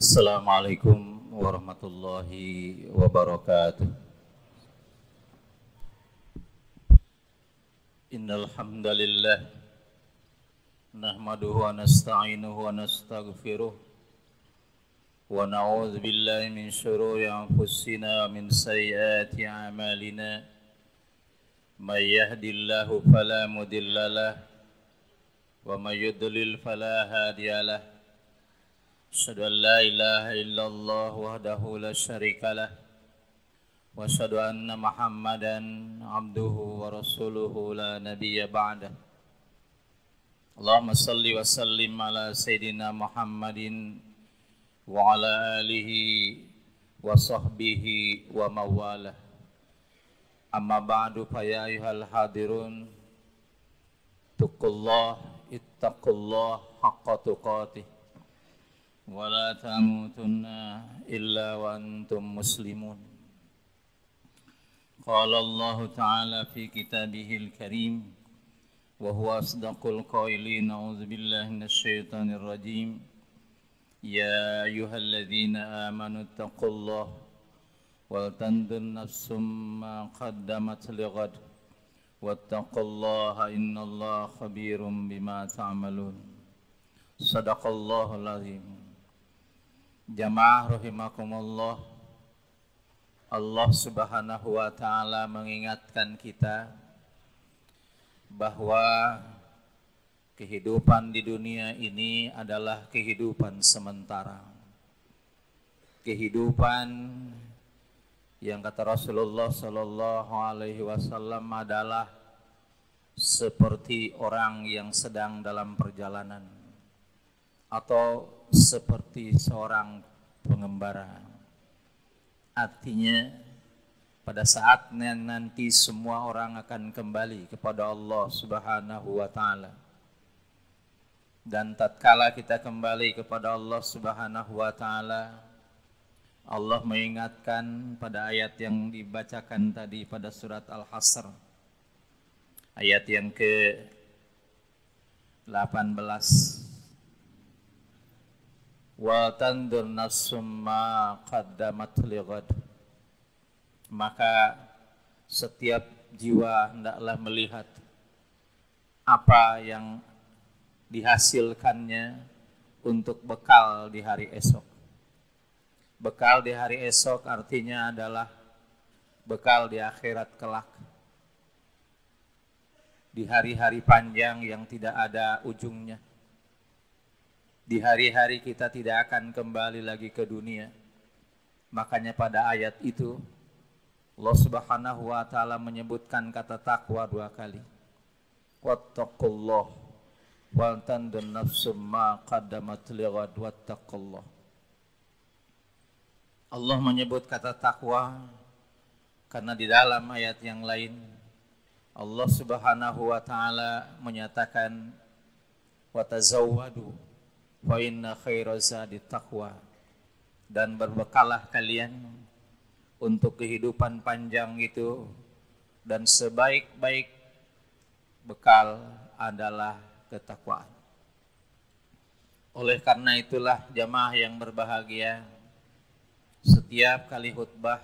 Assalamualaikum warahmatullahi wabarakatuh. Innal hamdalillah nahmaduhu wa nasta'inuhu wa nastaghfiruh wa na'udzu billahi min shururi anfusina wa min sayyiati a'malina. May yahdihillahu fala mudilla lahu wa may yudlil fala hadiya lahu. Asyhadu an la ilaha illallah wahdahu la syarika lah wa asyhadu anna Muhammadan abduhu wa rasuluhu la nabiyya ba'dah. Allahumma salli wa sallim ala sayyidina Muhammadin wa ala alihi wa sahbihi wa mawalah. Amma ba'du fa ya ayyuhal hadirun ittaqullah haqqa tuqatih wa la tamutunna illa wa antum muslimun. Qala Allah Ta'ala fi kitabihil karim wa huwa asdaqul qailin. A'udzu billahi minasyaitonir rajim. Ya ayyuhalladzina amanu taqullaha wal tanzur nafsum ma qaddamat lighad wattaqullaha innallaha khabirum bima ta'malun. Sadaqallahul azim. Jamaah rahimakumullah, Allah Subhanahu wa ta'ala mengingatkan kita bahwa kehidupan di dunia ini adalah kehidupan sementara. Kehidupan yang kata Rasulullah sallallahu alaihi wasallam adalah seperti orang yang sedang dalam perjalanan atau seperti seorang pengembara. Artinya pada saatnya nanti semua orang akan kembali kepada Allah Subhanahu wa ta'ala. Dan tatkala kita kembali kepada Allah Subhanahu wa ta'ala, Allah mengingatkan pada ayat yang dibacakan tadi pada surat Al-Hasr, ayat yang ke-18. Wa tandur nafsum ma qaddamat lighad. Maka setiap jiwa hendaklah melihat apa yang dihasilkannya untuk bekal di hari esok. Bekal di hari esok artinya adalah bekal di akhirat kelak, di hari-hari panjang yang tidak ada ujungnya. Di hari-hari kita tidak akan kembali lagi ke dunia. Makanya pada ayat itu Allah Subhanahu wa ta'ala menyebutkan kata takwa 2 kali. Wattaqullah wal tanzur nafsum ma qaddamat lighad wattaqullah. Allah menyebut kata takwa karena di dalam ayat yang lain Allah Subhanahu wa ta'ala menyatakan watazawwadu fa inna khairaz zadi taqwa. Dan berbekalah kalian untuk kehidupan panjang itu, dan sebaik-baik bekal adalah ketakwaan. Oleh karena itulah jamaah yang berbahagia, setiap kali khutbah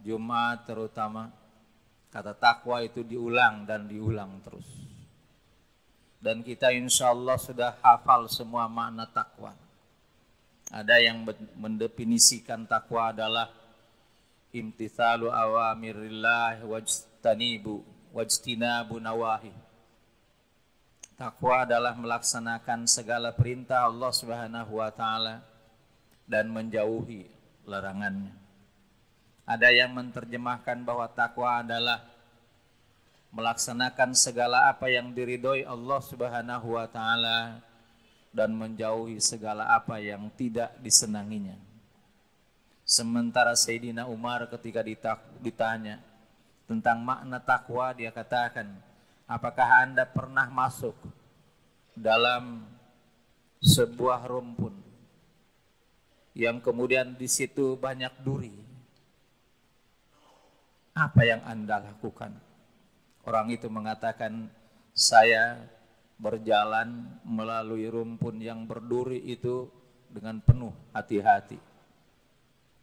Jumat terutama kata takwa itu diulang dan diulang terus. Dan kita insya Allah sudah hafal semua makna takwa. Ada yang mendefinisikan takwa adalah imtithalu awamirillah wajtinabu nawahi. Takwa adalah melaksanakan segala perintah Allah Subhanahu wa ta'ala dan menjauhi larangannya. Ada yang menerjemahkan bahwa takwa adalah melaksanakan segala apa yang diridhoi Allah Subhanahu wa ta'ala dan menjauhi segala apa yang tidak disenanginya. Sementara Sayyidina Umar ketika ditanya tentang makna takwa, dia katakan, apakah Anda pernah masuk dalam sebuah rumpun yang kemudian di situ banyak duri? Apa yang Anda lakukan? Orang itu mengatakan, saya berjalan melalui rumpun yang berduri itu dengan penuh hati-hati.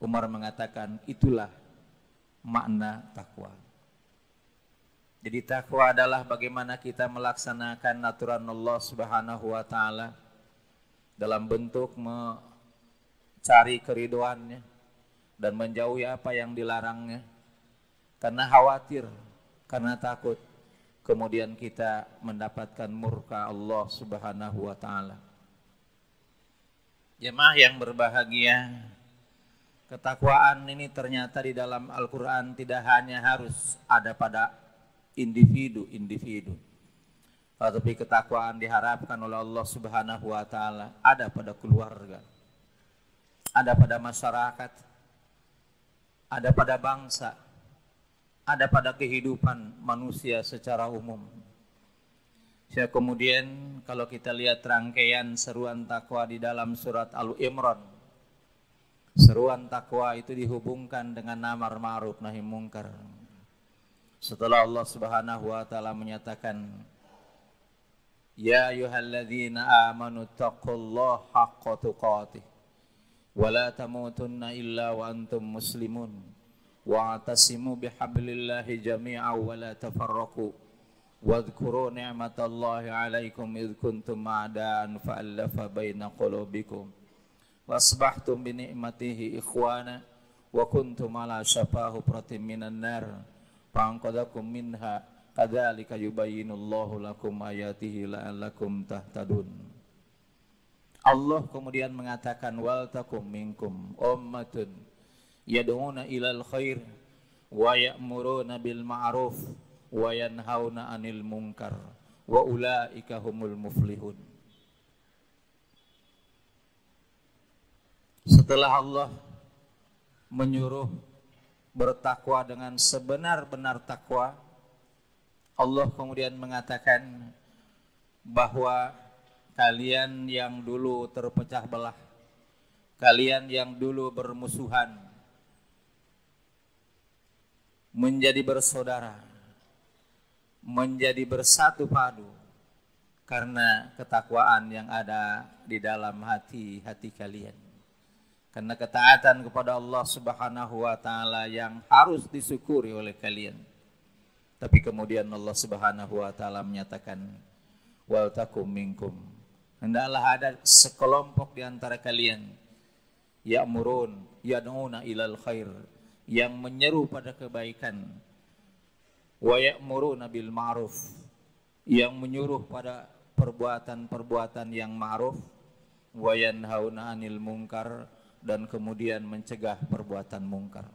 Umar mengatakan itulah makna takwa. Jadi takwa adalah bagaimana kita melaksanakan aturan Allah Subhanahu wa taala dalam bentuk mencari keridhoannya dan menjauhi apa yang dilarangnya, karena khawatir, karena takut kemudian kita mendapatkan murka Allah Subhanahu wa taala. Jemaah yang berbahagia, ketakwaan ini ternyata di dalam Al-Quran tidak hanya harus ada pada individu-individu, tetapi ketakwaan diharapkan oleh Allah Subhanahu wa taala ada pada keluarga, ada pada masyarakat, ada pada bangsa, ada pada kehidupan manusia secara umum. Kemudian kalau kita lihat rangkaian seruan takwa di dalam surat Al-Imran, seruan takwa itu dihubungkan dengan amar ma'ruf nahi munkar. Setelah Allah Subhanahu wa taala menyatakan, ya ayyuhalladzina amanu taqullaha haqqa tuqatih wa la tamutunna illa wa antum muslimun wa atasimu bihablillahi jami'an wa la tafarraqu wadhkuru ni'matallahi 'alaikum id kuntum a'daan fa'alafa baina qulubikum wasbahtum bi ni'matihi ikhwana wa kuntum ala shafa hufratin minan nar fa'anqadhakum minha kadzalika yubayyinullahu lakum ayatihi la'allakum tahtadun. Allah kemudian mengatakan wal takum minkum ummatun yad'una ilal khair wa ya'muruna bil ma'ruf wa yanhauna 'anil munkar wa ulaika humul muflihun. Setelah Allah menyuruh bertakwa dengan sebenar-benar takwa, Allah kemudian mengatakan bahwa kalian yang dulu terpecah belah, kalian yang dulu bermusuhan, menjadi bersaudara, menjadi bersatu padu karena ketakwaan yang ada di dalam hati-hati kalian. Karena ketaatan kepada Allah Subhanahu wa taala yang harus disyukuri oleh kalian. Tapi kemudian Allah Subhanahu wa taala menyatakan wal takum minkum, hendaklah ada sekelompok di antara kalian ya'murun yad'una ilal khair, yang menyeru pada kebaikan, wa ya'muruna bil ma'ruf, yang menyuruh pada perbuatan-perbuatan yang ma'ruf, wa yanhauna 'anil munkar, dan kemudian mencegah perbuatan mungkar.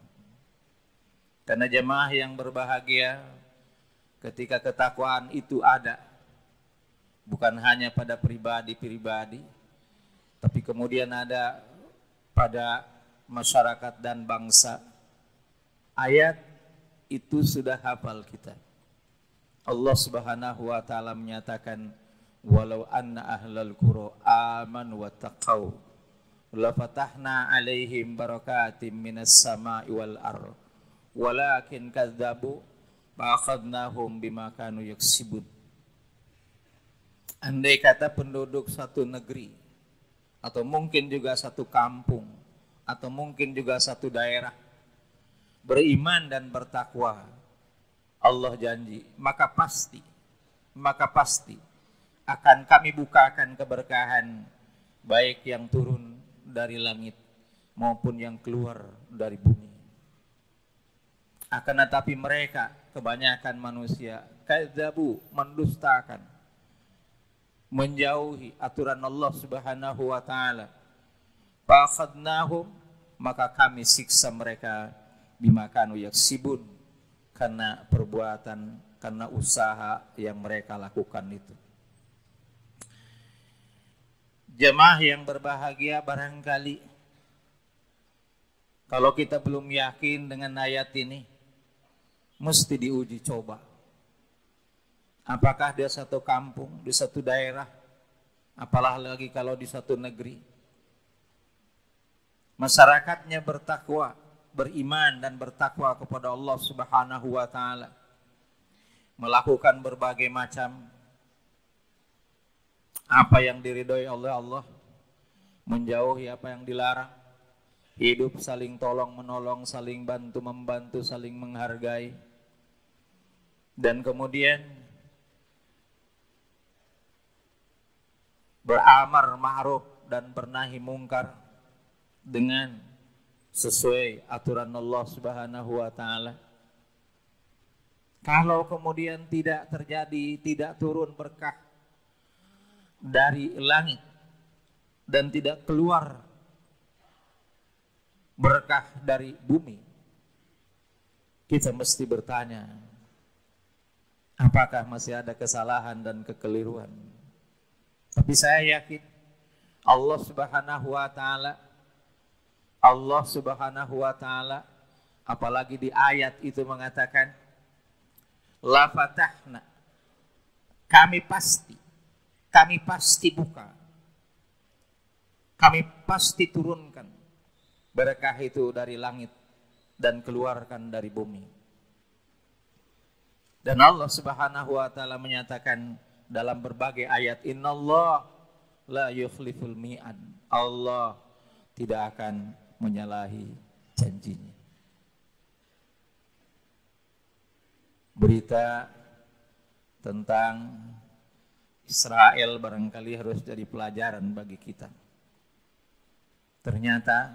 Karena jemaah yang berbahagia, ketika ketakwaan itu ada, bukan hanya pada pribadi-pribadi, tapi kemudian ada pada masyarakat dan bangsa. Ayat itu sudah hafal kita. Allah Subhanahu wa taala menyatakan walau anna ahlal qura amanu wattaqau la fatahna alaihim barakatim minas sama'i wal ardh walakin kadzabu fa akhadnahum bima kanu yaksibun. Andai kata penduduk satu negeri, atau mungkin juga satu kampung, atau mungkin juga satu daerah beriman dan bertakwa, Allah janji maka pasti akan kami bukakan keberkahan, baik yang turun dari langit maupun yang keluar dari bumi. Akan tetapi mereka, kebanyakan manusia, kadzabu, mendustakan, menjauhi aturan Allah Subhanahu wa taala. Fa akhadnahum, maka kami siksa mereka bima kanu yaksibun, karena perbuatan, karena usaha yang mereka lakukan itu. Jemaah yang berbahagia, barangkali kalau kita belum yakin dengan ayat ini, mesti diuji coba. Apakah di satu kampung, di satu daerah, apalah lagi kalau di satu negeri, masyarakatnya bertakwa, beriman dan bertakwa kepada Allah Subhanahu wa taala, melakukan berbagai macam apa yang diridhoi oleh Allah, menjauhi apa yang dilarang, hidup saling tolong menolong, saling bantu membantu, saling menghargai, dan kemudian beramar ma'ruf dan bernahi mungkar dengan sesuai aturan Allah Subhanahu wa taala. Kalau kemudian tidak terjadi, tidak turun berkah dari langit dan tidak keluar berkah dari bumi, kita mesti bertanya, apakah masih ada kesalahan dan kekeliruan? Tapi saya yakin Allah Subhanahu wa taala apalagi di ayat itu mengatakan, la fatahna, kami pasti buka, kami pasti turunkan berkah itu dari langit dan keluarkan dari bumi. Dan Allah Subhanahu wa taala menyatakan dalam berbagai ayat, innallah la yukhliful mi'ad, Allah tidak akan menyalahi janjinya. Berita tentang Israel barangkali harus jadi pelajaran bagi kita. Ternyata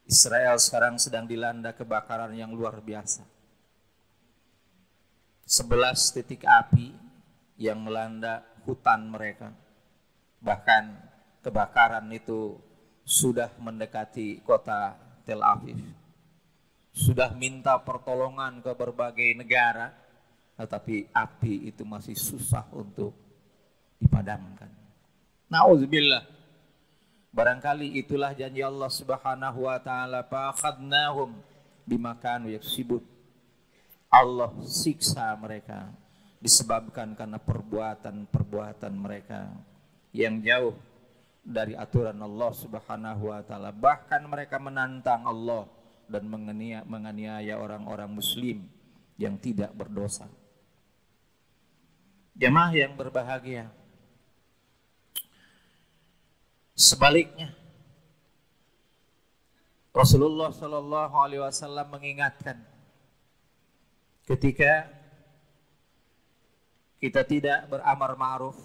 Israel sekarang sedang dilanda kebakaran yang luar biasa. 11 titik api yang melanda hutan mereka. Bahkan kebakaran itu sudah mendekati kota Tel Aviv. Sudah minta pertolongan ke berbagai negara, tetapi api itu masih susah untuk dipadamkan. Nauzubillah. Barangkali itulah janji Allah Subhanahu wa taala, faqadnahum bima kanu yaksibun. Allah siksa mereka disebabkan karena perbuatan-perbuatan mereka yang jauh dari aturan Allah Subhanahu wa taala. Bahkan mereka menantang Allah dan menganiaya orang-orang muslim yang tidak berdosa. Jemaah yang berbahagia, sebaliknya Rasulullah Shallallahu Alaihi Wasallam mengingatkan, ketika kita tidak beramar ma'ruf,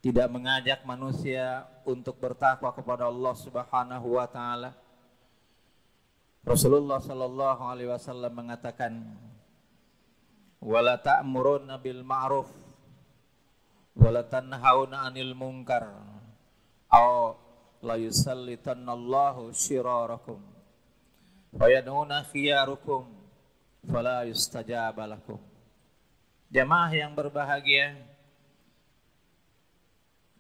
tidak mengajak manusia untuk bertakwa kepada Allah Subhanahu wa taala, Rasulullah sallallahu alaihi wasallam mengatakan, wala ta'muruna bil ma'ruf wala tanhauna 'anil munkar aw la yusallitannallahu syirarakum fayad'una khiyarukum fala yustajaba lakum. Jamaah yang berbahagia,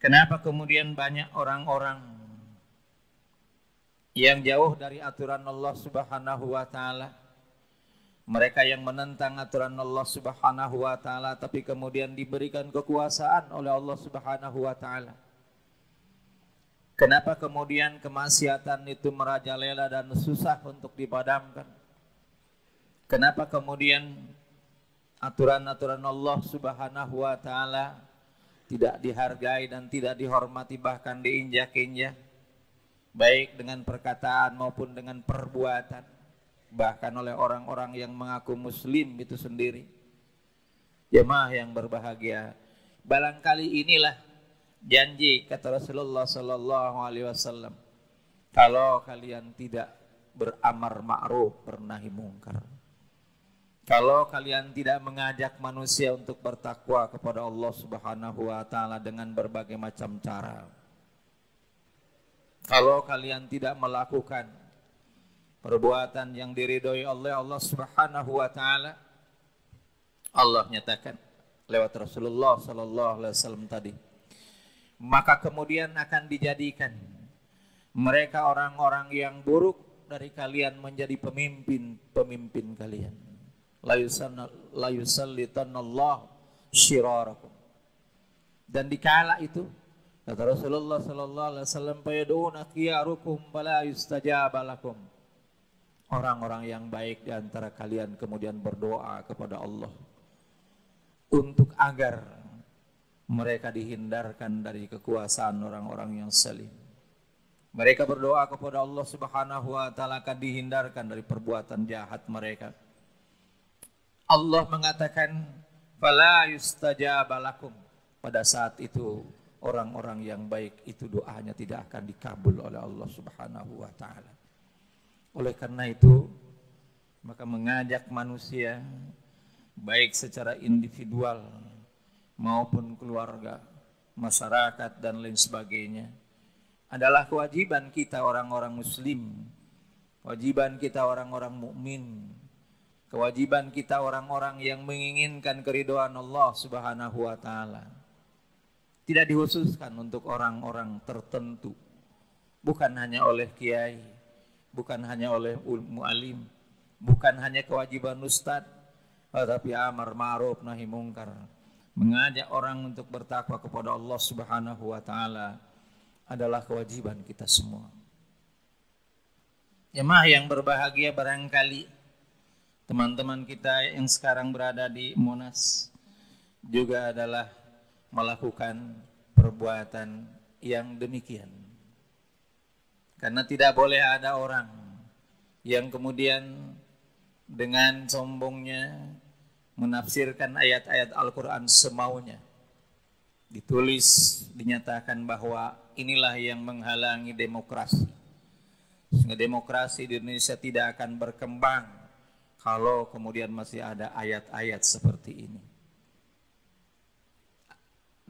kenapa kemudian banyak orang-orang yang jauh dari aturan Allah Subhanahu wa taala, mereka yang menentang aturan Allah Subhanahu wa taala tapi kemudian diberikan kekuasaan oleh Allah Subhanahu wa taala? Kenapa kemudian kemaksiatan itu merajalela dan susah untuk dipadamkan? Kenapa kemudian aturan-aturan Allah Subhanahu wa taala tidak dihargai dan tidak dihormati, bahkan diinjak-injak, baik dengan perkataan maupun dengan perbuatan, bahkan oleh orang-orang yang mengaku muslim itu sendiri? Jemaah yang berbahagia, barangkali inilah janji kata Rasulullah sallallahu alaihi wasallam, kalau kalian tidak beramar ma'ruf bernahi mungkar, kalau kalian tidak mengajak manusia untuk bertakwa kepada Allah Subhanahu wa taala dengan berbagai macam cara, kalau kalian tidak melakukan perbuatan yang diridhoi oleh Allah Subhanahu wa taala, Allah nyatakan lewat Rasulullah sallallahu alaihi wasallam tadi, maka kemudian akan dijadikan mereka orang-orang yang buruk dari kalian menjadi pemimpin kalian. La yusallitannallahu syirarakum. Dan dikala itu kata Rasulullah sallallahu alaihi wasallam, fayad'una khiyarukum fala yustajaba lakum. Orang-orang yang baik di antara kalian kemudian berdoa kepada Allah untuk agar mereka dihindarkan dari kekuasaan orang-orang yang zalim. Mereka berdoa kepada Allah Subhanahu wa taala akan dihindarkan dari perbuatan jahat mereka. Allah mengatakan, "Fala yustajaba lakum." Pada saat itu orang-orang yang baik itu doanya tidak akan dikabul oleh Allah Subhanahu wa taala. Oleh karena itu, maka mengajak manusia baik secara individual maupun keluarga, masyarakat dan lain sebagainya adalah kewajiban kita orang-orang muslim, kewajiban kita orang-orang mukmin, kewajiban kita orang-orang yang menginginkan keridhaan Allah Subhanahu wa taala. Tidak dikhususkan untuk orang-orang tertentu, bukan hanya oleh kiai, bukan hanya oleh mu'alim, bukan hanya kewajiban ustadz, tetapi amar ma'ruf nahi mungkar, mengajak orang untuk bertakwa kepada Allah Subhanahu wa taala adalah kewajiban kita semua. Jemaah yang berbahagia, barangkali teman-teman kita yang sekarang berada di Monas juga adalah melakukan perbuatan yang demikian. Karena tidak boleh ada orang yang kemudian dengan sombongnya menafsirkan ayat-ayat Al-Quran semaunya. Ditulis, dinyatakan bahwa inilah yang menghalangi demokrasi. Sehingga demokrasi di Indonesia tidak akan berkembang kalau kemudian masih ada ayat-ayat seperti ini.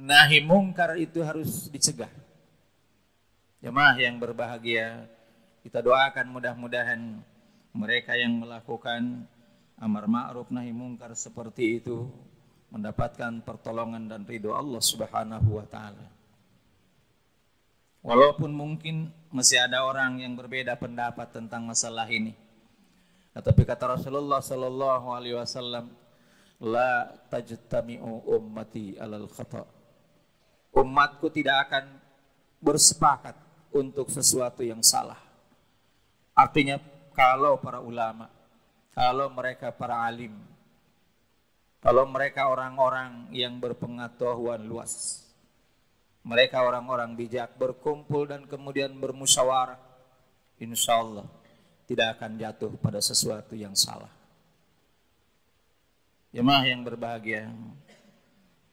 Nahi mungkar itu harus dicegah. Jemaah yang berbahagia, kita doakan mudah-mudahan mereka yang melakukan amar ma'ruf nahi mungkar seperti itu mendapatkan pertolongan dan ridho Allah Subhanahu wa taala. Walaupun mungkin masih ada orang yang berbeda pendapat tentang masalah ini. Tetapi kata Rasulullah sallallahu alaihi wasallam, la tajtami'u ummati alal khata'. Umatku tidak akan bersepakat untuk sesuatu yang salah. Artinya kalau para ulama, kalau mereka para alim, kalau mereka orang-orang yang berpengetahuan luas, mereka orang-orang bijak berkumpul dan kemudian bermusyawarah, insya Allah tidak akan jatuh pada sesuatu yang salah. Jemaah yang berbahagia,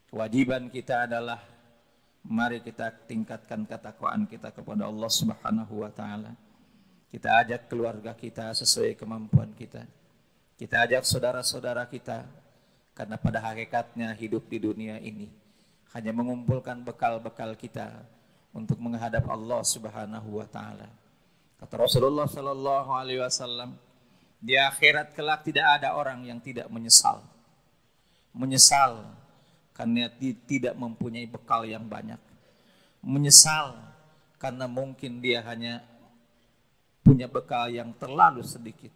kewajiban kita adalah mari kita tingkatkan ketakwaan kita kepada Allah Subhanahu wa taala. Kita ajak keluarga kita sesuai kemampuan kita. Kita ajak saudara-saudara kita, karena pada hakikatnya hidup di dunia ini hanya mengumpulkan bekal-bekal kita untuk menghadap Allah Subhanahu wa taala. Kata Rasulullah sallallahu alaihi wasallam, di akhirat kelak tidak ada orang yang tidak menyesal. Menyesal karena tidak mempunyai bekal yang banyak. Menyesal karena mungkin dia hanya punya bekal yang terlalu sedikit.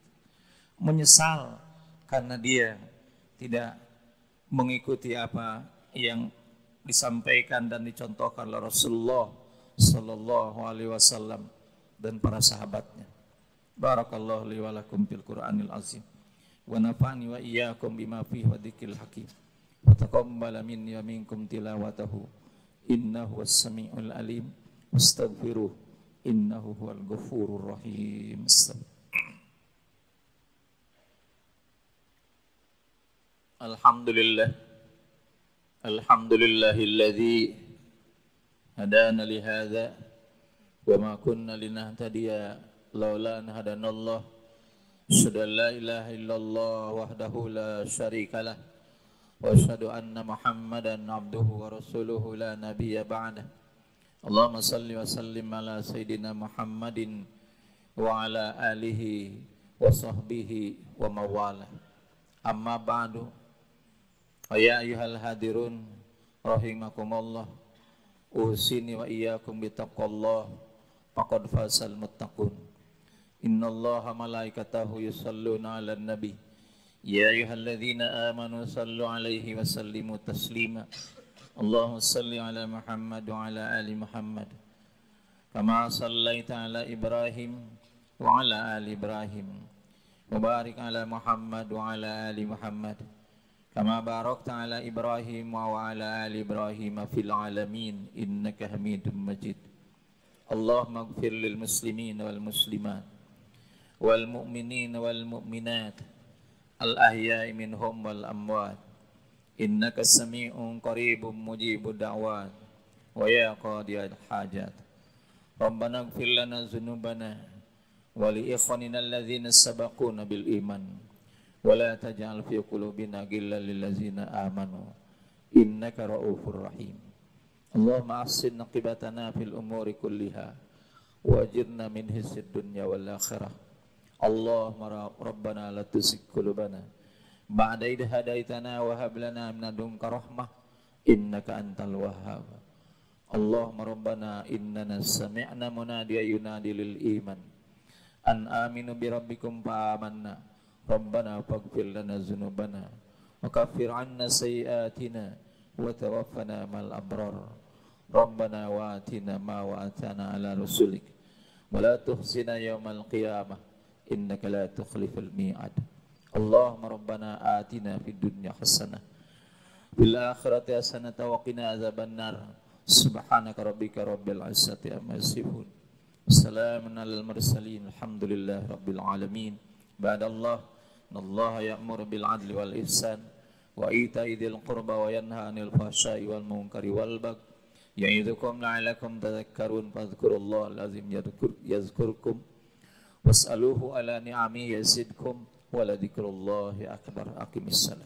Menyesal karena dia tidak mengikuti apa yang disampaikan dan dicontohkan oleh Rasulullah sallallahu alaihi wasallam dan para sahabatnya. Barakallahu li wa lakum fil Qur'anil azim wa nafa'ani wa iyyakum bima fihi wa dzikril hakim wa taqabbala minni wa minkum tilawatahu innahu was-sami'ul alim wastaghfiruh innahu huwal ghafurur rahim. Alhamdulillah, alhamdulillahilladzi hadana li hadza wa ma kunna linahtadiya laula an hadanallah. Asyhadu an la ilaha illallah wahdahu la syarikalah wa asyhadu anna Muhammadan abduhu wa rasuluhu la nabiyya ba'dah. Allahumma salli wa sallim ala sayyidina Muhammadin wa ala alihi wa sahbihi wa mawala. Amma ba'du. Ya ayyuhal hadirun rahimakumullah, usini wa iyyakum bittaqwallah faqad fazal muttaqun. Innallaha malaikatahu yusalluna 'alan nabi ya ayyuhalladzina amanu sallu 'alaihi wa sallimu taslima. Allahumma salli 'ala Muhammad wa 'ala ali Muhammad kama sallaita 'ala Ibrahim wa 'ala ali Ibrahim wa barik 'ala Muhammad wa 'ala ali Muhammad كما باركت على إبراهيم وعلى آل إبراهيم في العالمين إنك حميد مجيد. اللهم اغفر للمسلمين والمسلمات والمؤمنين والمؤمنات الأحياء منهم والأموات إنك سميع قريب مجيب الدعوات ويا قاضي الحاجات. ربنا اغفر لنا ذنوبنا ولإخواننا الذين سبقونا بالإيمان ولا تجعل في قلوبنا غلا للذين آمنوا إنك رؤوف رحيم. اللهم أحسن عاقبتنا في الأمور كلها وأجرنا من خزي الدنيا والآخرة. اللهم ربنا لا تزغ قلوبنا بعد إذ هديتنا وهب لنا من لدنك رحمة إنك أنت الوهاب. اللهم ربنا إننا سمعنا مناديا ينادي للإيمان أن آمنوا بربكم فآمنا ربنا فاغفر لنا ذنوبنا وكفر عنا سيئاتنا وتوفنا مع الأبرار. ربنا وآتنا ما وعدتنا على رسلك ولا تخزنا يوم القيامة إنك لا تخلف الميعاد. اللهم ربنا آتنا في الدنيا حسنة في الآخرة حسنة وقنا عذاب النار. سبحانك ربك رب العزة عما يصفون وسلام على المرسلين الحمد لله رب العالمين. بعد الله إن الله يأمر بالعدل والإحسان وإيتاء ذي القربى وينهى عن الفحشاء والمنكر والبغي يعظكم لعلكم تذكرون فاذكروا الله العظيم يذكركم واسألوه على نعمه يزدكم ولذكر الله أكبر. أقم الصلاة.